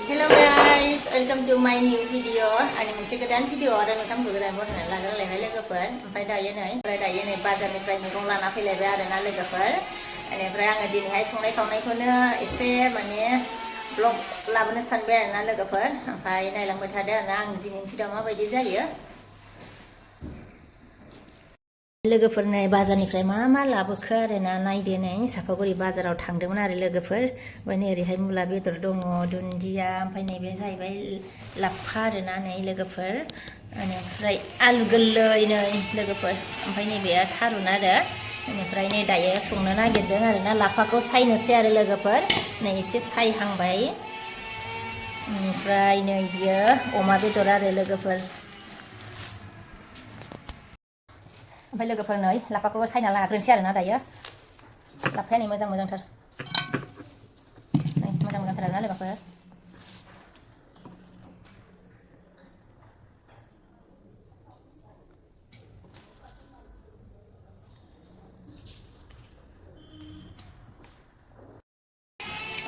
Hello guys, welcome to my new video. Ani moनसे गोदान video आरो नोंथांमोनखौ गोदान बरायनानै लाग्रोलायबाय लोगोफोर. ओमफ्राय दायो नै बाजारनिफ्राय मैगं लाना फैलायबाय आरोना लोगोफोर. बेनिफ्राय आङो दिनैहाय संनाय खावनायखौनो एसे माने ब्लग लाबोनो सानबाय आरोना लोगोफोर. ओमफ्राय नायलांबाय थादो आरोना आंनि दिनैनि भिडिअ माबायदि जायो. लोगोफोर नै बाजारनिफ्राय मा लाबोखो आरोना नायदो नै साफागुरि बाजाराव थांदोंमोन आरो लोगोफोर. ओमफ्राय नै ओरैहाय मुला बेदर दङ, दुन्दिया, ओमफ्राय नैबे जाहैबाय लाफा आरोना नै लोगोफोर. बेनिफ्राय आलु गोरलै नै लोगोफोर. ओमफ्राय नैबे थारुन आरो. बेनिफ्राय नै दायो संनो नागिरदों आरोना लाफाखौ सायनोसै आरो लोगोफोर. नै एसे सायहांबाय. ओमफ्राय नै बियो अमा बेदर आरो लोगोफोर. ओमफ्राय लोगोफोर नै लाफाखौ सायना लाग्रोनोसै आरोना दायो. लाफाया नै मोजांथार. नै मोजांथार आरोना लोगोफोर.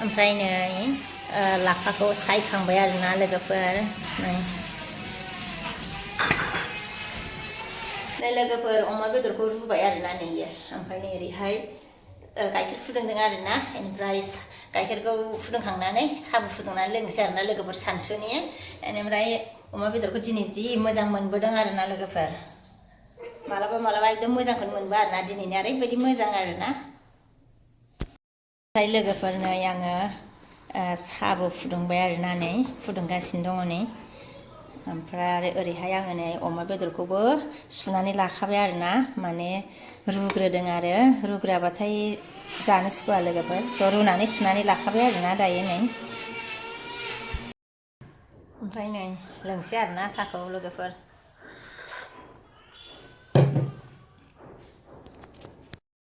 ओमफ्राय नै लाफाखौ सायखांबाय आरोना लोगोफोर. नै लोगोफोर अमा बेदरखौ रुबाय आरोना नैयो. ओमफ्राय नै ओरैहाय गाइखेर फुदुंदों आरोना. बेनिफ्राय गाइखेरखौ फुदुंखांनानै साबु फुदुंनानै लोंनोसै आरोना लोगोफोर सानसुनि. बेनिफ्राय अमा बेदरखौ दिनै जि मोजां मोनबोदों आरोना लोगोफोर. मालाबा एकदम मोजांखौनो मोनबा आरोना दिनैनिया ओरैबायदि मोजां आरोना. ओमफ्राय लोगोफोर नै आङो साबु फुदुंबाय आरोना नै फुदुंगासिनो दङ नै. ओमफ्राय आरो ओरैहाय आङो नै अमा बेदरखौबो सुनानै लाखाबाय आरोना. माने रुग्रोदों आरो रुग्राबाथाय जानो सुखुवा लोगोफोर. थ' रुनानै सुनानै लाखाबाय आरोना दायो नै. ओमफ्राय नै लोंसै आरोना साहाखौ लोगोफोर.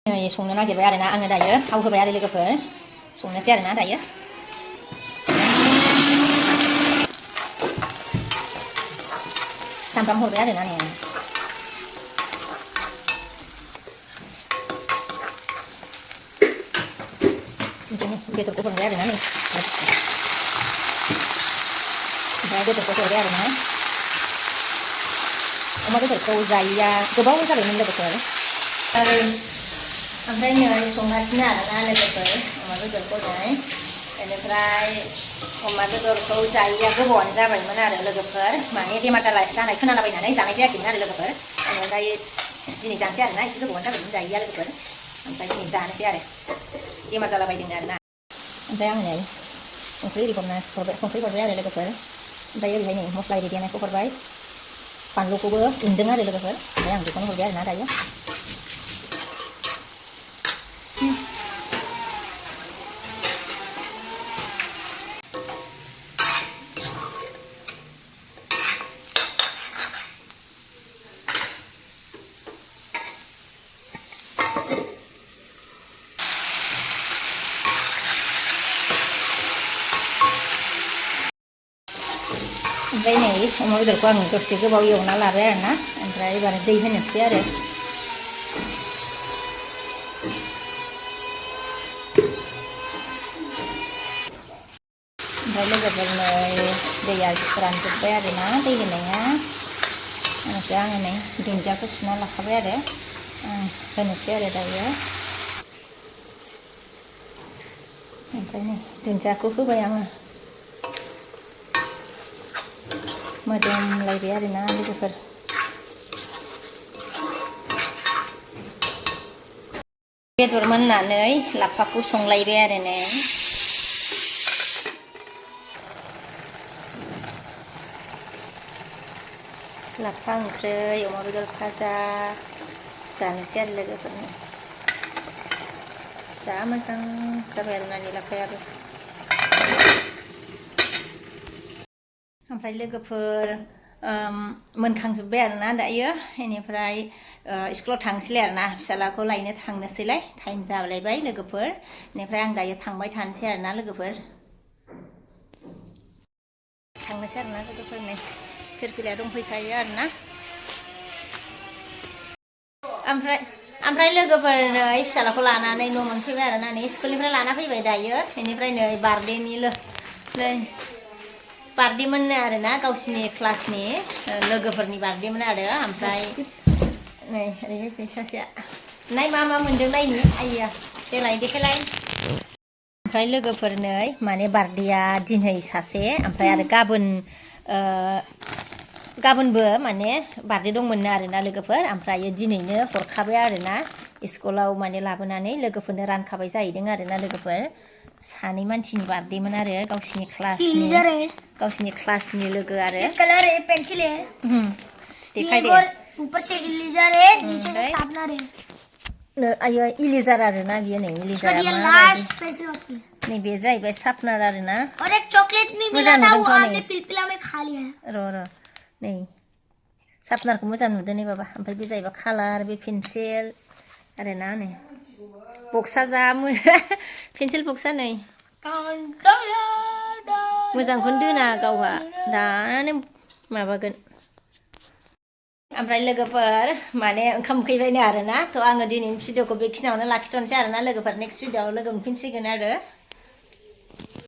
नै संनो नागिरबाय आरोना आङो दायो थाव होबाय आरो लोगोफोर. संनोसै आरोना दायो. सामब्राम हरबाय आरोना नै बिदिनो बेदरखौ हरबाय आरोना नै. ओमफ्राय बेदरखौ हरबाय आरोना. अमा बेदरखौ जायैया गोबाव जाबायमोन लोगोफोर. ओमफ्राय नै संगासिनो आरोना लोगोफोर अमा बेदरखौ नै. बेनिफ्राय अमा बेदरखौ जायैया गोबावानो जाबायमोन आरो लोगोफोर. माने बेमार जानाय खोनालाबायनानै जानाय जायाखैमोन आरो लोगोफोर. ओमफ्राय दिनै जानोसै आरोना एसे गोबावानो जाबायमोन जायैया लोगोफोर. ओमफ्राय दिनै जानोसै आरो बेमार जालाबायदों आरोना. ओमफ्राय आङो नै संख्रि हरबाय आरो लोगोफोर. ओमफ्राय ओरैहाय नै मस्ला एरि देनायखौ हरबाय. बानलुखौबो उनदों आरो लोगोफोर. ओमफ्राय आं बेखौनो हरबाय आरोना दायो. ओमफ्राय नै अमा बेदरखौ आं दसे गोबाव एवना लाबाय आरोना. ओमफ्राय एबार दै होनोसै आरो. ओमफ्राय लोगोफोर नै दैया रानजोब्बाय आरोना दै होनाया. ओमफ्राय आङो नै दुन्दियाखौ सुना लाखाबाय आरो होनोसै आरो दायो. ओमफ्राय नै दुन्दियाखौ होबाय आङो. मोदोमलायबाय आरोना लोगोफोर. बेदर मोननानै लाफाखौ संलायबाय आरो नै. लाफा ओंख्रि अमा बेदर भाजा जानोसै आरो लोगोफोरनो. जा मोजां जाबाय आरोना नै लाफायाबो. ओमफ्राय लोगोफोर मोनखांजोब्बाय आरोना दायो. बेनिफ्राय स्कुलाव थांनोसैलाय आरोना फिसालाखौ लायनो थांनोसैलाय टाइम जालायबाय लोगोफोर. बेनिफ्राय आं दायो थांबाय थानोसै आरोना लोगोफोर. थांनोसै आरोना लोगोफोर नै फिरफिलाया दंफैखायो आरोना. ओमफ्राय लोगोफोर नै फिसालाखौ लानानै न' मोनफैबाय आरोना नै स्कुलनिफ्राय लाना फैबाय दायो. बेनिफ्राय नै बार्थडेनि नै बार्थडेमोन आरोना गावसिनि क्लासनि लोगोफोरनि बार्थडेमोन आरो ओमफ्राय नै ओरैहाय सासेया नाय मा मोनदों नायनि आइया देलाय देखायलाय ओमफ्राय लोगोफोरनो माने बार्थडेया दिनै सासे ओमफ्राय आरो गाबोनबो माने बार्थडे दंमोननो आरोना लोगोफोर ओमफ्राय दिनैनो हरखाबाय आरोना स्कुलाव माने लाबोनानै लोगोफोरनो रानखाबाय जाहैदों आरोना लोगोफोर सानै मानसिनि बार्थडेमोन आरो गावसिनि क्लासनि लोगो आरो कलर है पेंसिल है देखाय दे ऊपर से इलीजर है नीचे से शार्पनर है आयो इलिजार आरोना बियो नै इलिजार ये लास्ट पेंसिल होती है नैबे जाहैबाय शार्पनार आरोना और एक चॉकलेट भी मिला था वो आपने पिलपिला में खा लिया है र नै शार्पनारखौ मोजां नुदों नै बाबा ओमफ्राय बे जाहैबाय कालार बे पेन्सिल आरोना नै बक्सा जा पेन्सिल बक्सा नै मोजांखौनो दोना गावहा दानो माबागोन ओमफ्राय लोगोफोर माने ओंखाम उखैबायनो आरोना थ' आङो दिनैनि भिडिअखौ बेखिनियावनो लाखिथ'नोसै आरोना लोगोफोर नेक्स्ट भिडिअआव लोगो मोनफिनसिगोन आरो